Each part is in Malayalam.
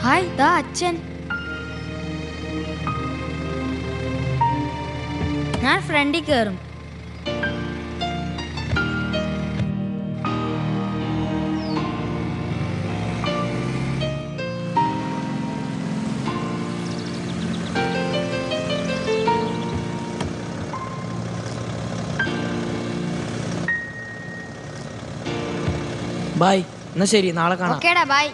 ഹായ്, ദാ അച്ഛൻ. ഞാൻ ഫ്രണ്ടിൽ കയറും. ബൈ. എന്നാ ശരി, നാളെ കാണാം. ഓക്കേടാ, ബൈ.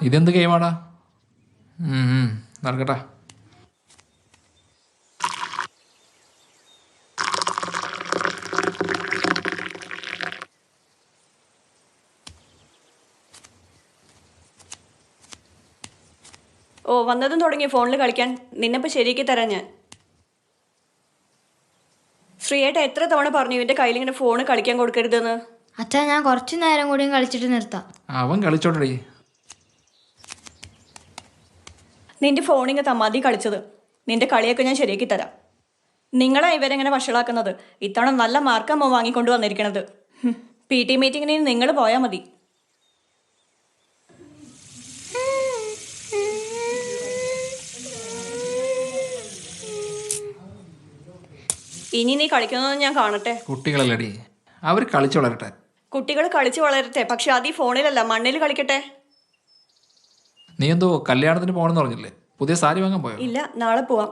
ഇതെന്ത് ഗെയിമാടാ? നടക്കട്ടെ. ഓ, വന്നതും തുടങ്ങി ഫോണിൽ കളിക്കാൻ. നിന്നപ്പോൾ ശരിയാക്കി തരാം ഞാൻ. ശ്രീയേട്ട എത്ര തവണ പറഞ്ഞു ഇവന്റെ കയ്യിൽ ഇങ്ങനെ ഫോണ് കളിക്കാൻ കൊടുക്കരുതെന്ന്? അച്ഛാ, ഞാൻ കുറച്ചു നേരം കൂടിയും കളിച്ചിട്ട് നിർത്താം. അവൻ കളിച്ചോട്ടേ. നിന്റെ ഫോണിങ്ങ് തമ്മാതി കളിച്ചത്. നിന്റെ കളിയൊക്കെ ഞാൻ ശരിയാക്കി തരാം. നിങ്ങളാ ഇവരെങ്ങനെ വഷളാക്കുന്നത്. ഇത്തവണ നല്ല മാർക്കമ്മ വാങ്ങിക്കൊണ്ട് വന്നിരിക്കണത്. PT മീറ്റിങ്ങിന് നിങ്ങൾ പോയാൽ മതി. ഇനി നീ കളിക്കുന്നതെന്ന് ഞാൻ കാണട്ടെ. കുട്ടികളല്ലടി, അവർ കളിച്ചു വളരട്ടെ. കുട്ടികൾ കളിച്ച് വളരട്ടെ, പക്ഷെ അത് ഈ ഫോണിലല്ല, മണ്ണിൽ കളിക്കട്ടെ. നീ എന്തോ കല്യാണത്തിന് പോകണമെന്ന് പറഞ്ഞില്ലേ? പുതിയ സാരി വാങ്ങാൻ പോയോ? ഇല്ല, നാളെ പോവാം.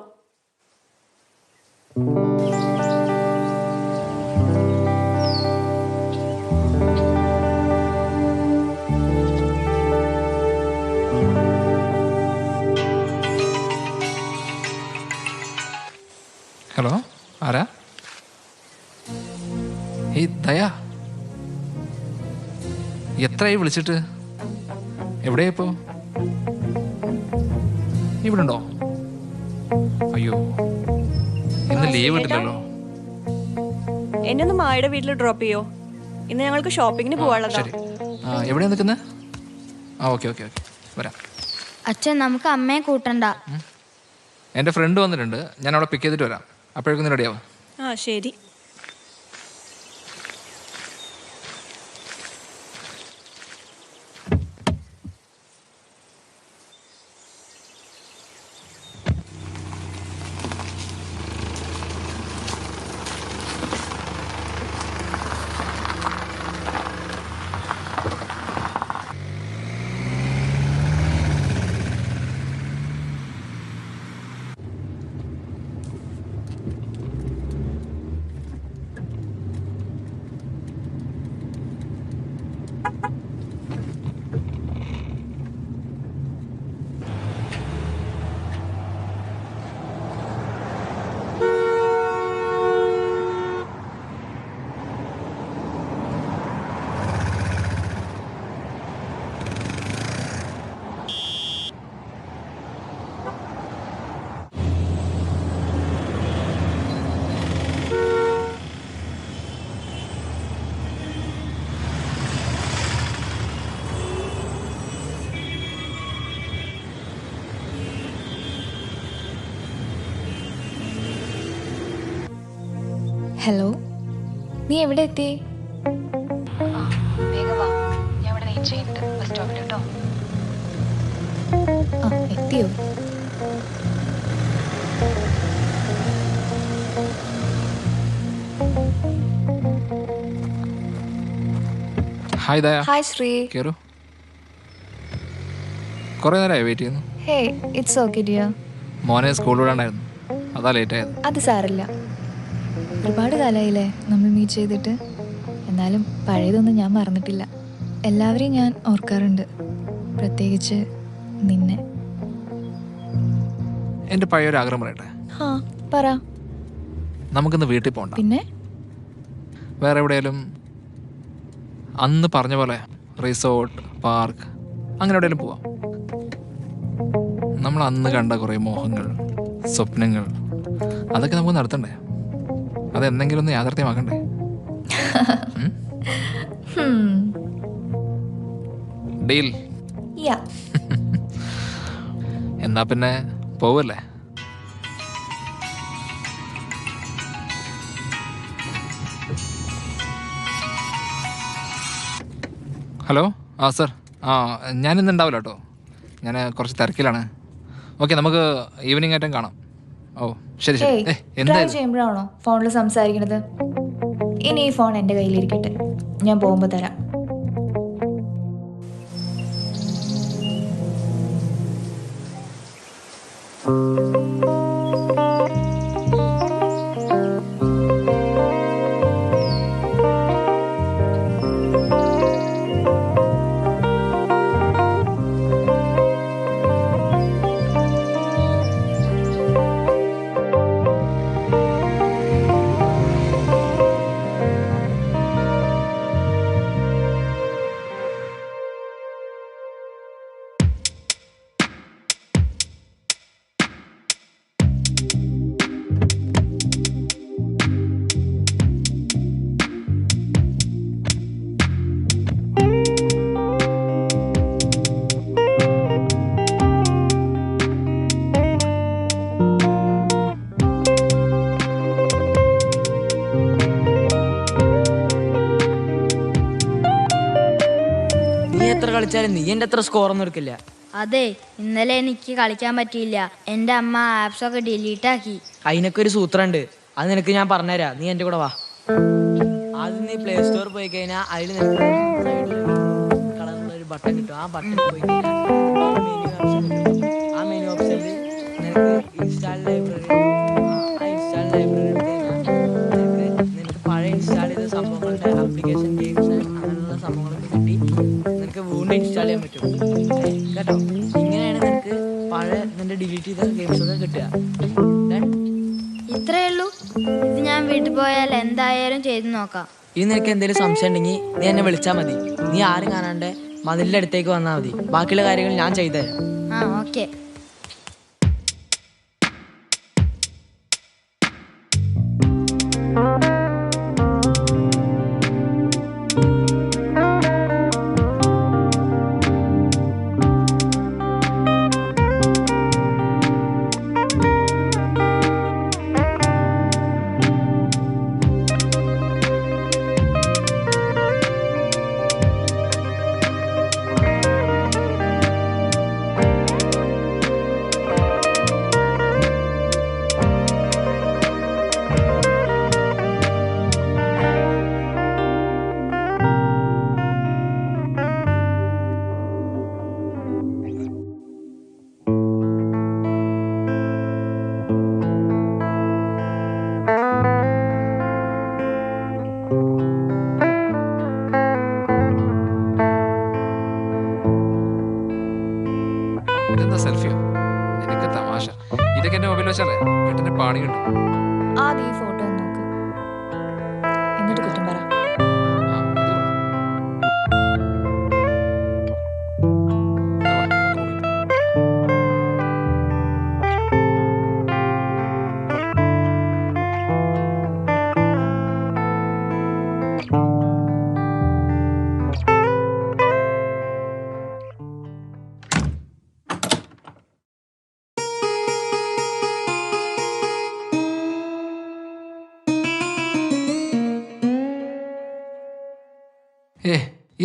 ഹലോ, ആരാ? ഈ ദയാ, എത്രയായി വിളിച്ചിട്ട്? എവിടെയാ ഇപ്പോ? ഇവിടെ ഉണ്ടോ? അയ്യോ, ഇന്ന് ലീവ് കിട്ടില്ലല്ലോ. എന്നെ ഒന്ന് മായുടെ വീട്ടിൽ ഡ്രോപ്പ് ചെയ്യോ? ഇന്ന് ഞങ്ങൾക്ക് ഷോപ്പിങ്ങിന് പോവാനുള്ളതാ. ശരി. എവിടെയാ നിൽക്കുന്നത്? ഓക്കെ ഓക്കെ ഓക്കെ, വരാം. അച്ഛൻ, നമുക്ക് അമ്മയെ കൂട്ടണ്ട. എൻ്റെ ഫ്രണ്ട് വന്നിട്ടുണ്ട്, ഞാൻ അവിടെ പിക്ക് ചെയ്തിട്ട് വരാം. അപ്പോഴേക്കും നീ റെഡിയാവും. ശരി. ഹലോ, നീ എവിടെ എത്തി? വേഗം വാ, ഞാൻ ഇവിടെ വെയിറ്റ് ചെയ്യുന്നുണ്ട് ബസ് സ്റ്റോപ്പിൽ കേട്ടോ. എത്തിയോ? ഹായ് ദയ. ഹായ് ശ്രീ. കയറൂ. കുറേ നേരമായി വെയിറ്റ് ചെയ്യുന്നു. Hey it's okay dear. മോനെ സ്കൂൾ വിടാണ്ടായിരുന്നു, അതാ ലേറ്റ് ആയത്. അത് സാറില്ല. ഒരുപാട് കാലമായില്ലേ നമ്മൾ മീറ്റ് ചെയ്തിട്ട്. എന്നാലും പഴയതൊന്നും ഞാൻ മറന്നിട്ടില്ല. എല്ലാവരെയും ഞാൻ ഓർക്കാറുണ്ട്, പ്രത്യേകിച്ച് നിന്നെ. എൻ്റെ പഴയൊരു ആഗ്രഹം പറയട്ടെ. ഹാ പറ. നമുക്കിന്ന് വീട്ടിൽ പോകണ്ട, പിന്നെ വേറെ എവിടെയെങ്കിലും അന്ന് പറഞ്ഞ പോലെ റിസോർട്ട്, പാർക്ക്, അങ്ങനെ എവിടെയെങ്കിലും പോവാം. നമ്മൾ അന്ന് കണ്ട കുറേ മോഹങ്ങൾ, സ്വപ്നങ്ങൾ, അതൊക്കെ നമുക്ക് നടത്തണ്ടേ? അതെന്തെങ്കിലും ഒന്ന് യാഥാർത്ഥ്യമാക്കണ്ടേ? ഡീൽ. യാ. എന്നാ പിന്നെ പോവല്ലേ? ഹലോ. ആ സർ. ഞാനിന്ന് ഉണ്ടാവില്ല കേട്ടോ, ഞാൻ കുറച്ച് തിരക്കിലാണ്. ഓക്കെ, നമുക്ക് ഈവനിങ് ആയിട്ടും കാണാം. ഓ ശരി ശരി. ട്രൈ എന്തായാലും ചെയ്യുമ്പോഴാണോ ഫോണിൽ സംസാരിക്കണത്? ഇനി ഈ ഫോൺ എൻ്റെ കയ്യിലിരിക്കട്ടെ, ഞാൻ പോകുമ്പോൾ തരാം. എത്ര കളിച്ചാലും നീ എൻ്റെ അത്ര സ്കോറൊന്നും എടുക്കില്ല. അതെ, ഇന്നലെ എനിക്ക് കളിക്കാൻ പറ്റിയില്ല. എൻ്റെ അമ്മ ആപ്സൊക്കെ ഡിലീറ്റ് ആക്കി. അതിനൊക്കെ ഒരു സൂത്രമുണ്ട്, അത് നിനക്ക് ഞാൻ പറഞ്ഞുതരാം. നീ എൻ്റെ കൂടെ വാ. ആദ്യം നീ പ്ലേ സ്റ്റോർ പോയി കഴിഞ്ഞാൽ അതിൽ നിനക്ക് കളറുള്ള ഒരു ബട്ടൺ കിട്ടും. ആ ബട്ടൺ പോയി കഴിഞ്ഞാൽ ആ മെനു ഓപ്ഷനിൽ നിനക്ക് ഇൻസ്റ്റാൾ ലൈബ്രറി, ആ ഇൻസ്റ്റാൾ ലൈബ്രറി എടുത്ത് കഴിഞ്ഞാൽ നിനക്ക് പഴയ ഇൻസ്റ്റാൾ ചെയ്ത സംഭവങ്ങളുടെ ആപ്ലിക്കേഷൻ, ഗെയിംസ്, അങ്ങനെയുള്ള സംഭവങ്ങളൊക്കെ കിട്ടി നിനക്ക് വീണ്ടും ഇൻസ്റ്റാൾ ചെയ്യാൻ പറ്റും കേട്ടോ. ഇങ്ങനെയാണ് നിനക്ക് പഴയ നിന്റെ ഡിലീറ്റ് ചെയ്ത ഗെയിംസൊക്കെ കിട്ടുക. ഇത്രയേ ഉള്ളൂ. ഇത് ഞാൻ വീട്ടിൽ പോയാൽ എന്തായാലും ചെയ്ത് നോക്കാം. ഇനി നിനക്ക് എന്തെങ്കിലും സംശയം ഉണ്ടെങ്കിൽ നീ എന്നെ വിളിച്ചാൽ മതി. നീ ആരും കാണാണ്ട് മതിലിൻ്റെ അടുത്തേക്ക് വന്നാൽ മതി. ബാക്കിയുള്ള കാര്യങ്ങൾ ഞാൻ ചെയ്തുതരാം. ആ ഓക്കെ. ഇതെന്താ സെൽഫിയോ? നിനക്ക് തമാശ. ഇതൊക്കെ എൻ്റെ മൊബൈൽ വെച്ചാലേ വീട്ടിൻ്റെ പാണി കിട്ടും. ആദ്യം ഈ ഫോട്ടോ ഒന്ന് നോക്ക്, എന്നിട്ട് കുറ്റം പറ. ആ, ഇത് കൊള്ളാം. വാ, നമുക്ക് റൂമിൽ പോകാം.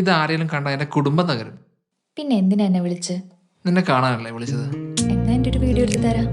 ഇതാരെങ്കിലും കണ്ട എൻ്റെ കുടുംബം തകരും. പിന്നെ എന്തിനാ എന്നെ വിളിച്ച്? നിന്നെ കാണാനല്ലേ വിളിച്ചത്. എന്നാ എൻ്റെ ഒരു വീഡിയോ എടുത്ത് തരാം.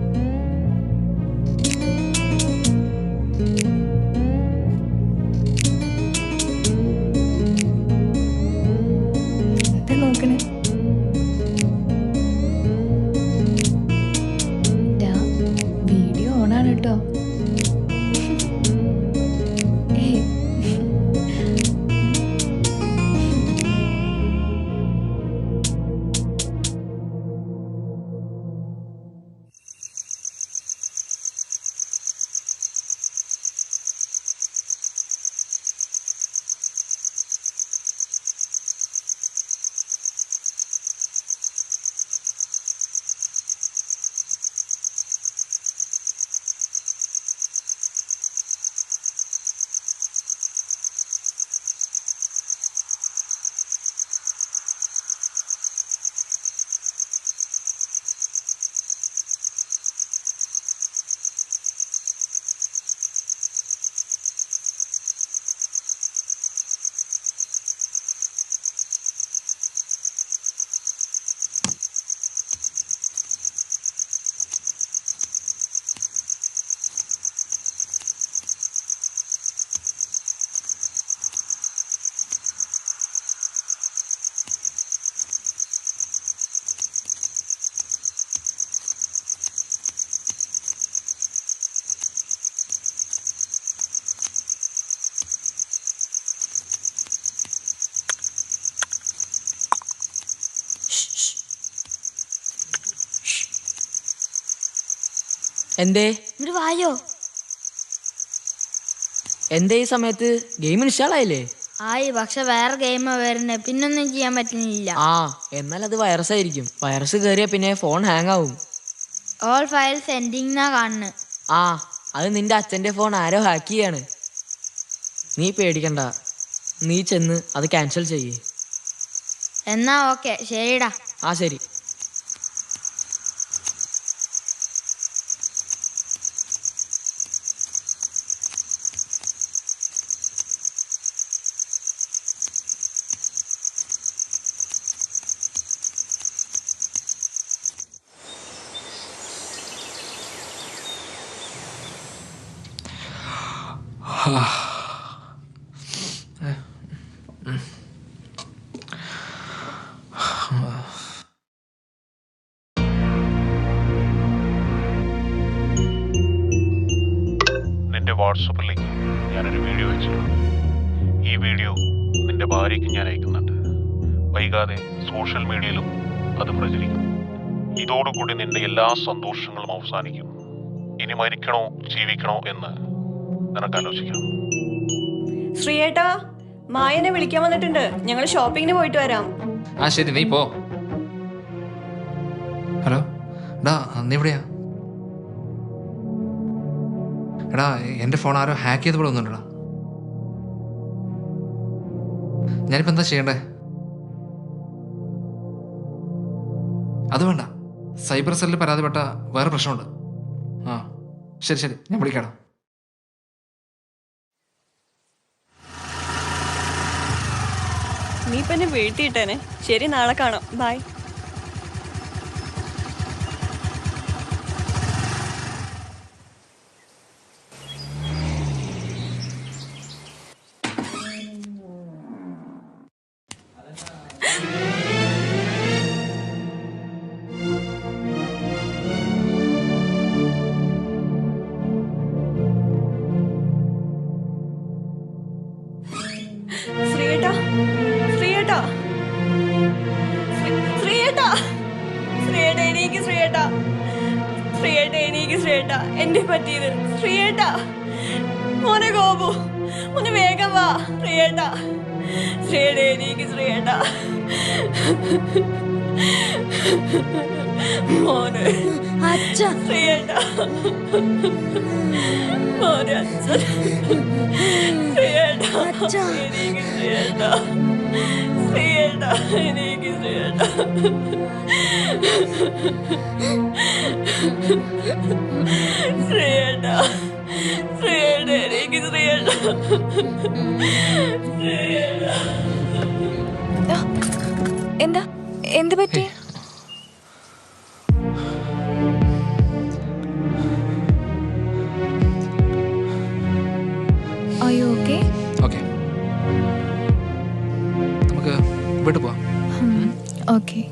എന്തേ ഇങ്ങോട്ട് വായോ. എന്തേ ഈ സമയത്ത് ഗെയിം ഇൻസ്റ്റാൾ ആയില്ലേ? ആയി, പക്ഷെ വേറെ ഗെയിമാ വരുന്നത്, പിന്നൊന്നും ചെയ്യാൻ പറ്റുന്നില്ല. ആ എന്നാൽ അത് വൈറസ് ആയിരിക്കും. വൈറസ് കയറിയ പിന്നെ ഫോൺ ഹാങ് ആവും. ഓൾ ഫയൽസ് എൻഡിങ് എന്നാ കാണുന്നത്. ആ അത് നിന്റെ അച്ഛൻ്റെ ഫോൺ ആരോ ഹാക്ക് ചെയ്യാണ്. നീ പേടിക്കണ്ട, നീ ചെന്ന് അത് ക്യാൻസൽ ചെയ്യേ. എന്നാ ഓക്കെ, ശരിടാ. ആ ശരി. നിന്റെ വാട്സപ്പിലേക്ക് ഞാനൊരു വീഡിയോ അയച്ചിട്ടുണ്ട്. ഈ വീഡിയോ നിന്റെ ഭാര്യയ്ക്ക് ഞാൻ അയക്കുന്നുണ്ട്. വൈകാതെ സോഷ്യൽ മീഡിയയിലും അത് പ്രചരിക്കും. ഇതോടുകൂടി നിന്റെ എല്ലാ സന്തോഷങ്ങളും അവസാനിക്കും. ഇനി മരിക്കണോ ജീവിക്കണോ എന്ന് നിനക്ക് ആലോചിക്കാം. ശ്രീയേട്ടാ, മായനെ വിളിക്കാൻ വന്നിട്ടുണ്ട്. ഞങ്ങൾ ഷോപ്പിങ്ങിന് പോയിട്ട് വരാം. ആ ശരി, നീ പോ. ഹലോ എടാ, നീ എവിടെയാ? എടാ, എൻ്റെ ഫോൺ ആരോ ഹാക്ക് ചെയ്ത് പോകുന്നുണ്ടടാ. ഞാനിപ്പോൾ എന്താ ചെയ്യണ്ടേ? അത് വേണ്ട, സൈബർ സെല്ലിൽ പരാതിപ്പെട്ട വേറെ പ്രശ്നമുണ്ട്. ആ ശരി ശരി, ഞാൻ വിളിക്കാം. നീ ഇപ്പൊ എന്നെ വീഴ്ത്തിയിട്ടേനെ. ശരി, നാളെ കാണാം. ബൈ. ശ്രീയേട്ടാ, ശ്രീയേട്ടാ, ശ്രീയേട്ടാ, ശ്രീയേട്ടാ, എനിക്ക് ശ്രീയേട്ടാ, ശ്രീയേട്ടാ, എനിക്ക് ശ്രീയേട്ടാ, എന്നെ പറ്റിയത് ശ്രീയേട്ടാ. മോനെ ഗോപു, ഒന്ന് വേഗം വാ ശ്രീയേട്ടാ. ശ്രീയേട്ടാ, എനിക്ക് ശ്രീയേട്ടാ, മോനെ അച്ഛൻ, ശ്രീയേട്ടാ, മോനെ അച്ഛൻ, ശ്രീയേട്ടാ, എനിക്ക് ശ്രീയേട്ടാ, ശ്രീയേട്ടാ, എനിക്ക് ശ്രീയേട്ടാ, ശ്രീയേട്ടാ, ശ്രീയേട്ടാ, എനിക്ക് ശ്രീയേട്ടാ, ശ്രീയേട്ടാ. എന്താ എന്ത് പറ്റി? Are you okay? ഓക്കെ, നമുക്ക് വീട്ടിൽ പോവാം. Okay.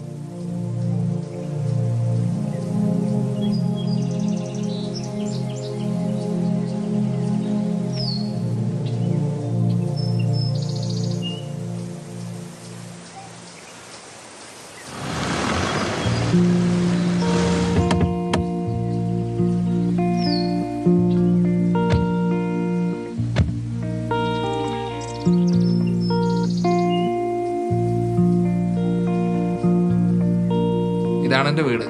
ഇതാണ് എൻ്റെ വീട്.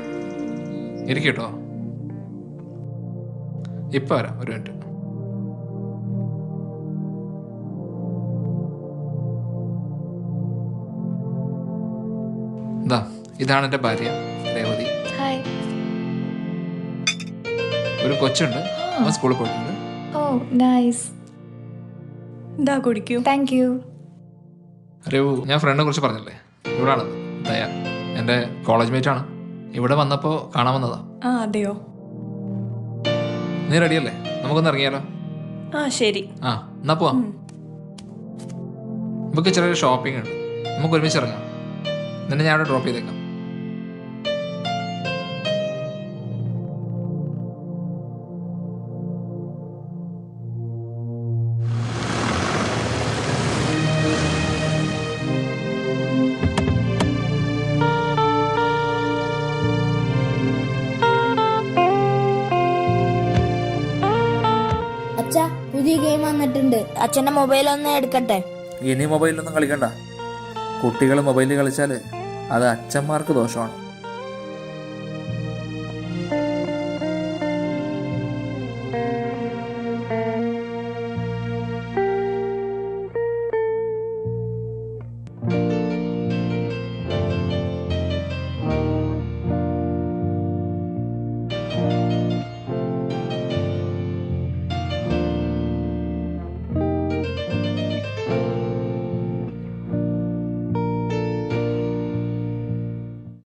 ഇരിക്കട്ടോ, ഇപ്പം വരാം, ഒരു മിനിറ്റ്. ഇതാ, ഇതാണ് എൻ്റെ ഭാര്യ രേവതി. Hi. ഒരു കൊച്ചുണ്ട്, അവൻ സ്കൂളിൽ പോയിട്ടുണ്ട്. Oh, nice. ഇതാ കുടിക്കൂ. Thank you. രഘു, ഞാൻ ഫ്രണ്ടിനെ കുറിച്ച് പറഞ്ഞില്ലേ, ഇവിടാണ് ദയ, എൻ്റെ കോളേജ് മേറ്റ് ആണ്. ഇവിടെ വന്നപ്പോൾ കാണാൻ വന്നതാ. ആ അതെയോ? നീ റെഡിയല്ലേ? നമുക്കൊന്ന് ഇറങ്ങിയാലോ? ആ ശരി. ആ എന്നാ പോവാം. നമുക്ക് ചെറിയൊരു ഷോപ്പിംഗ് ഉണ്ട്, നമുക്ക് ഒരുമിച്ച് ഇറങ്ങാം. നിന്നെ ഞാൻ അവിടെ ഡ്രോപ്പ് ചെയ്തേക്കാം. കളിക്കുന്നുണ്ട്. അച്ഛൻ്റെ മൊബൈലൊന്ന് എടുക്കട്ടെ? ഇനി മൊബൈലൊന്നും കളിക്കണ്ട. കുട്ടികൾ മൊബൈലിൽ കളിച്ചാൽ അത് അച്ഛന്മാർക്ക് ദോഷമാണ്.